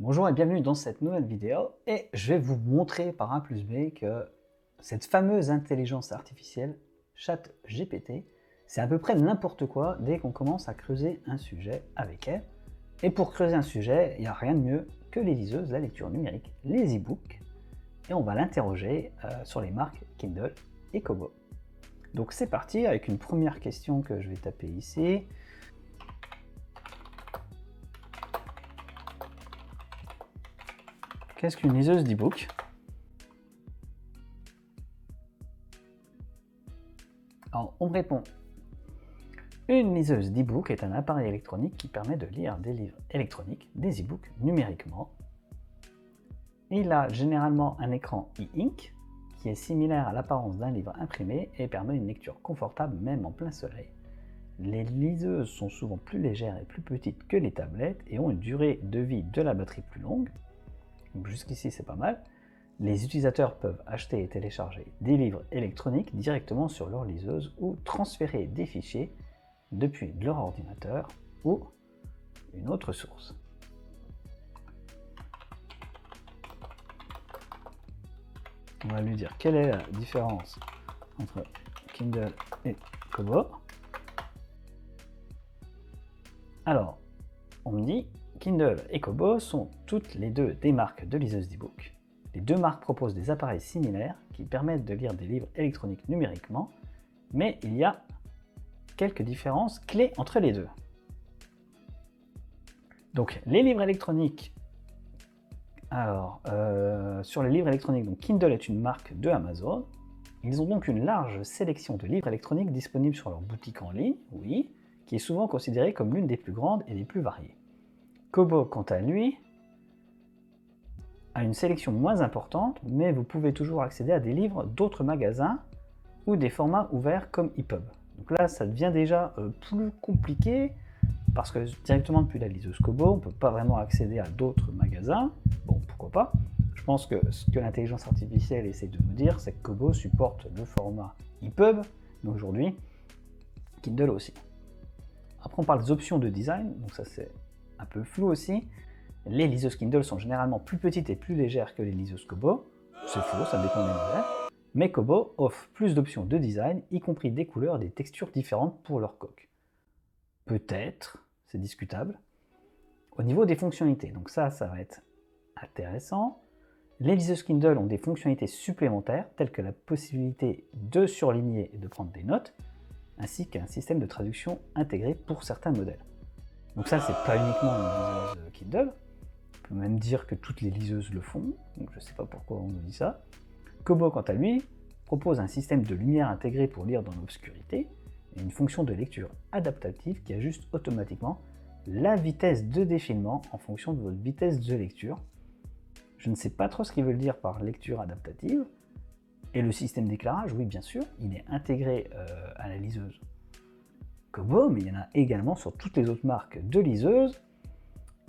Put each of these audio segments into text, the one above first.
Bonjour et bienvenue dans cette nouvelle vidéo et je vais vous montrer par A plus B que cette fameuse intelligence artificielle ChatGPT, c'est à peu près n'importe quoi dès qu'on commence à creuser un sujet avec elle. Et pour creuser un sujet, il n'y a rien de mieux que les liseuses, la lecture numérique, les e-books, et on va l'interroger sur les marques Kindle et Kobo. Donc c'est parti avec une première question que je vais taper ici. Qu'est-ce qu'une liseuse d'e-book? Alors, on me répond. Une liseuse d'e-book est un appareil électronique qui permet de lire des livres électroniques, des e-books, numériquement. Il a généralement un écran e-ink qui est similaire à l'apparence d'un livre imprimé et permet une lecture confortable même en plein soleil. Les liseuses sont souvent plus légères et plus petites que les tablettes et ont une durée de vie de la batterie plus longue. Donc jusqu'ici c'est pas mal. Les utilisateurs peuvent acheter et télécharger des livres électroniques directement sur leur liseuse ou transférer des fichiers depuis leur ordinateur ou une autre source. On va lui dire quelle est la différence entre Kindle et Kobo. Alors, on me dit Kindle et Kobo sont toutes les deux des marques de liseuses d'e-book. Les deux marques proposent des appareils similaires qui permettent de lire des livres électroniques numériquement, mais il y a quelques différences clés entre les deux. Donc les livres électroniques, sur les livres électroniques, donc Kindle est une marque de Amazon. Ils ont donc une large sélection de livres électroniques disponibles sur leur boutique en ligne, oui, qui est souvent considérée comme l'une des plus grandes et des plus variées. Kobo, quant à lui, a une sélection moins importante, mais vous pouvez toujours accéder à des livres d'autres magasins ou des formats ouverts comme EPUB. Donc là, ça devient déjà plus compliqué, parce que directement depuis la liseuse Kobo, on ne peut pas vraiment accéder à d'autres magasins. Bon, pourquoi pas. Je pense que ce que l'intelligence artificielle essaie de nous dire, c'est que Kobo supporte le format EPUB, mais aujourd'hui, Kindle aussi. Après, on parle des options de design, donc ça c'est un peu flou aussi. Les liseuses Kindle sont généralement plus petites et plus légères que les liseuses Kobo. C'est faux, ça dépend des modèles. Mais Kobo offre plus d'options de design, y compris des couleurs et des textures différentes pour leur coque. Peut-être, c'est discutable. Au niveau des fonctionnalités, donc ça va être intéressant. Les liseuses Kindle ont des fonctionnalités supplémentaires, telles que la possibilité de surligner et de prendre des notes, ainsi qu'un système de traduction intégré pour certains modèles. Donc ça, c'est pas uniquement une liseuse Kindle. On peut même dire que toutes les liseuses le font, donc je sais pas pourquoi on nous dit ça. Kobo, quant à lui, propose un système de lumière intégré pour lire dans l'obscurité et une fonction de lecture adaptative qui ajuste automatiquement la vitesse de défilement en fonction de votre vitesse de lecture. Je ne sais pas trop ce qu'ils veulent dire par lecture adaptative. Et le système d'éclairage, oui bien sûr, il est intégré à la liseuse Kobo, mais il y en a également sur toutes les autres marques de liseuses,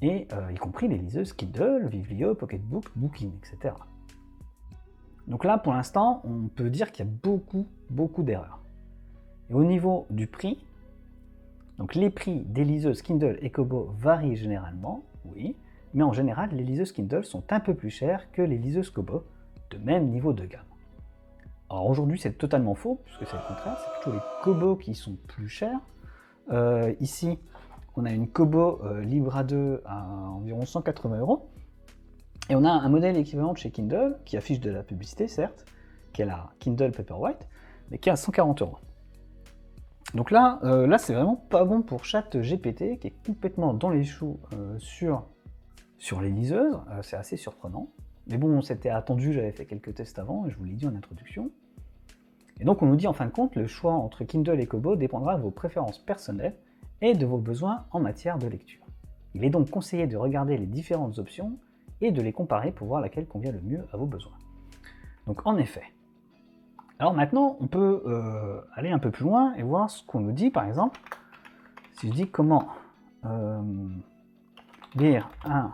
et y compris les liseuses Kindle, Viblio, Pocketbook, Bookin, etc. Donc là, pour l'instant, on peut dire qu'il y a beaucoup d'erreurs. Et au niveau du prix, donc les prix des liseuses Kindle et Kobo varient généralement, oui, mais en général, les liseuses Kindle sont un peu plus chères que les liseuses Kobo, de même niveau de gamme. Alors aujourd'hui, c'est totalement faux, puisque c'est le contraire, c'est plutôt les Kobo qui sont plus chers. Ici, on a une Kobo Libra 2 à environ 180 €. Et on a un modèle équivalent de chez Kindle, qui affiche de la publicité, certes, qui est la Kindle Paperwhite, mais qui est à 140 €. Donc là, c'est vraiment pas bon pour ChatGPT, qui est complètement dans les choux sur les liseuses. C'est assez surprenant. Mais bon, c'était attendu, j'avais fait quelques tests avant, et je vous l'ai dit en introduction. Et donc on nous dit en fin de compte, le choix entre Kindle et Kobo dépendra de vos préférences personnelles et de vos besoins en matière de lecture. Il est donc conseillé de regarder les différentes options et de les comparer pour voir laquelle convient le mieux à vos besoins. Donc en effet. Alors maintenant, on peut aller un peu plus loin et voir ce qu'on nous dit, par exemple, si je dis comment lire un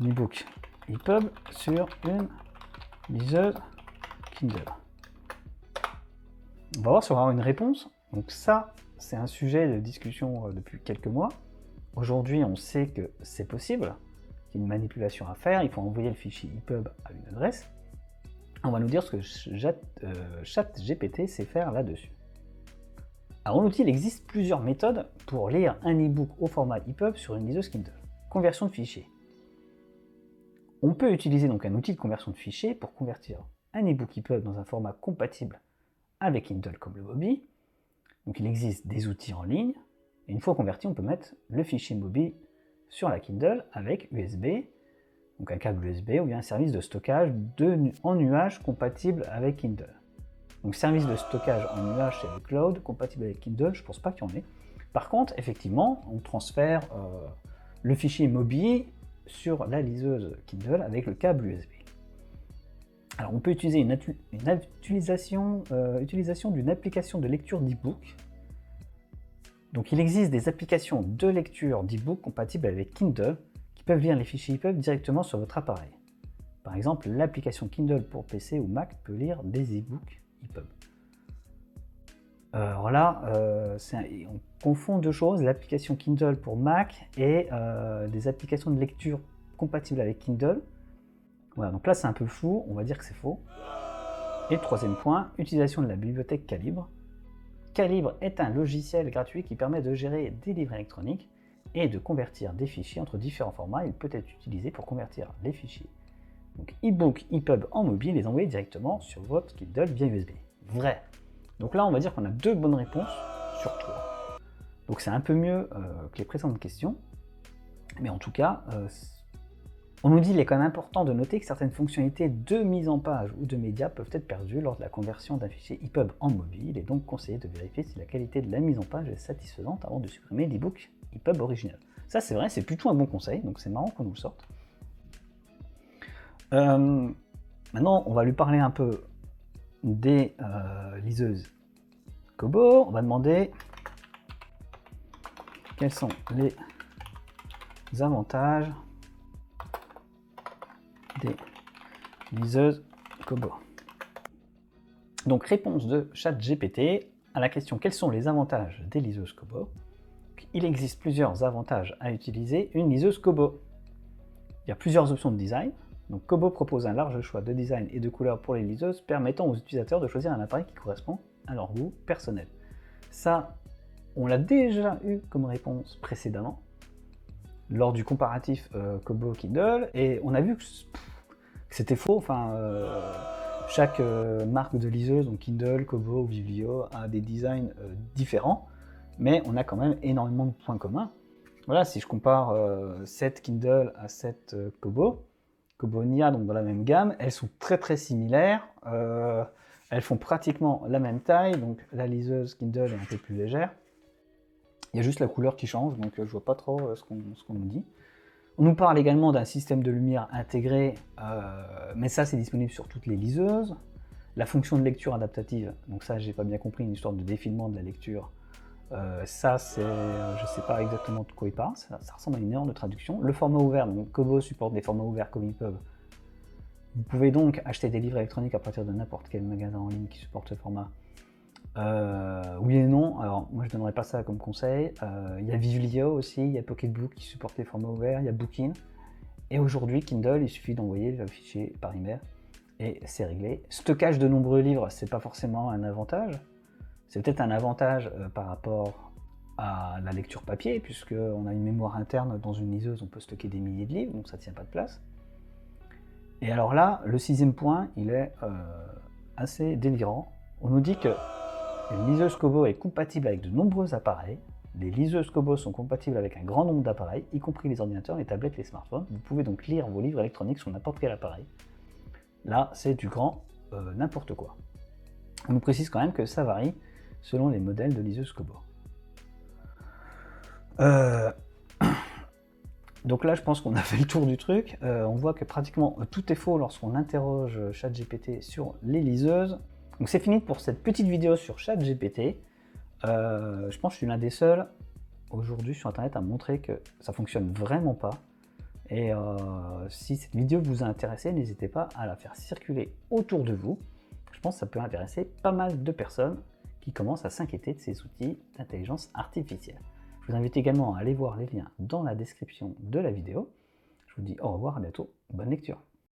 e-book EPUB sur une liseuse Kindle. On va voir si on va avoir une réponse. Donc ça, c'est un sujet de discussion depuis quelques mois. Aujourd'hui, on sait que c'est possible. qu'il y a une manipulation à faire, il faut envoyer le fichier EPUB à une adresse. On va nous dire ce que ChatGPT sait faire là-dessus. Alors en outil, il existe plusieurs méthodes pour lire un e-book au format EPUB sur une liseuse Kindle. Conversion de fichiers. On peut utiliser donc un outil de conversion de fichiers pour convertir un e-book EPUB dans un format compatible avec Kindle comme le Mobi. Donc il existe des outils en ligne, et une fois converti, on peut mettre le fichier Mobi sur la Kindle avec USB, donc un câble USB ou bien un service de stockage en nuage compatible avec Kindle. Donc service de stockage en nuage, c'est le cloud, compatible avec Kindle, je pense pas qu'il y en ait. Par contre, effectivement, on transfère le fichier Mobi sur la liseuse Kindle avec le câble USB. Alors on peut utiliser une utilisation d'une application de lecture d'e-book. Donc il existe des applications de lecture d'e-book compatibles avec Kindle qui peuvent lire les fichiers EPUB directement sur votre appareil. Par exemple, l'application Kindle pour PC ou Mac peut lire des e-books EPUB. Alors là, on confond deux choses, l'application Kindle pour Mac et des applications de lecture compatibles avec Kindle. Voilà, donc là c'est un peu flou, on va dire que c'est faux. Et le troisième point, utilisation de la bibliothèque Calibre. Calibre est un logiciel gratuit qui permet de gérer des livres électroniques et de convertir des fichiers entre différents formats. Il peut être utilisé pour convertir les fichiers donc e-book, EPUB en mobile et les envoyer directement sur votre Kindle via USB. Vrai. Donc là on va dire qu'on a deux bonnes réponses sur trois. Donc c'est un peu mieux que les précédentes questions, mais en tout cas, on nous dit qu'il est quand même important de noter que certaines fonctionnalités de mise en page ou de médias peuvent être perdues lors de la conversion d'un fichier EPUB en mobile. Il est donc conseillé de vérifier si la qualité de la mise en page est satisfaisante avant de supprimer l'e-book EPUB original. Ça c'est vrai, c'est plutôt un bon conseil, donc c'est marrant qu'on nous le sorte. Maintenant, on va lui parler un peu des liseuses Kobo. On va demander quels sont les avantages des liseuses Kobo. Donc réponse de ChatGPT à la question quels sont les avantages des liseuses Kobo. Il existe plusieurs avantages à utiliser une liseuse Kobo. Il y a plusieurs options de design. Donc Kobo propose un large choix de design et de couleurs pour les liseuses, permettant aux utilisateurs de choisir un appareil qui correspond à leur goût personnel. Ça, on l'a déjà eu comme réponse précédemment, lors du comparatif Kobo Kindle, et on a vu que c'était faux. Enfin, chaque marque de liseuse, donc Kindle, Kobo ou Viblio, a des designs différents, mais on a quand même énormément de points communs. Voilà, si je compare 7 Kindle à 7 Kobo, Kobo Nia, donc dans la même gamme, elles sont très similaires, elles font pratiquement la même taille, donc la liseuse Kindle est un peu plus légère. Il y a juste la couleur qui change, donc je vois pas trop ce qu'on nous dit. On nous parle également d'un système de lumière intégré, mais ça c'est disponible sur toutes les liseuses. La fonction de lecture adaptative, donc ça j'ai pas bien compris, une histoire de défilement de la lecture. Ça c'est, je sais pas exactement de quoi il parle, ça ressemble à une erreur de traduction. Le format ouvert, donc Kobo supporte des formats ouverts comme EPUB. Vous pouvez donc acheter des livres électroniques à partir de n'importe quel magasin en ligne qui supporte ce format. Oui et non, alors moi je donnerais pas ça comme conseil. Il y a Viblio aussi, il y a Pocketbook qui supporte les formats ouverts, il y a Bookin. Et aujourd'hui Kindle, il suffit d'envoyer le fichier par email et c'est réglé. Stockage de nombreux livres, c'est pas forcément un avantage. C'est peut-être un avantage par rapport à la lecture papier, puisqu'on a une mémoire interne dans une liseuse, on peut stocker des milliers de livres, donc ça ne tient pas de place. Et alors là, le sixième point, il est assez délirant. On nous dit que une liseuse Kobo est compatible avec de nombreux appareils. Les liseuses Kobo sont compatibles avec un grand nombre d'appareils, y compris les ordinateurs, les tablettes, les smartphones. Vous pouvez donc lire vos livres électroniques sur n'importe quel appareil. Là, c'est du grand n'importe quoi. On nous précise quand même que ça varie selon les modèles de liseuse Kobo. Donc là, je pense qu'on a fait le tour du truc. On voit que pratiquement tout est faux lorsqu'on interroge ChatGPT sur les liseuses. Donc c'est fini pour cette petite vidéo sur ChatGPT. Je pense que je suis l'un des seuls aujourd'hui sur Internet à montrer que ça fonctionne vraiment pas. Et si cette vidéo vous a intéressé, n'hésitez pas à la faire circuler autour de vous. Je pense que ça peut intéresser pas mal de personnes qui commencent à s'inquiéter de ces outils d'intelligence artificielle. Je vous invite également à aller voir les liens dans la description de la vidéo. Je Je vous dis au revoir, à bientôt, bonne lecture.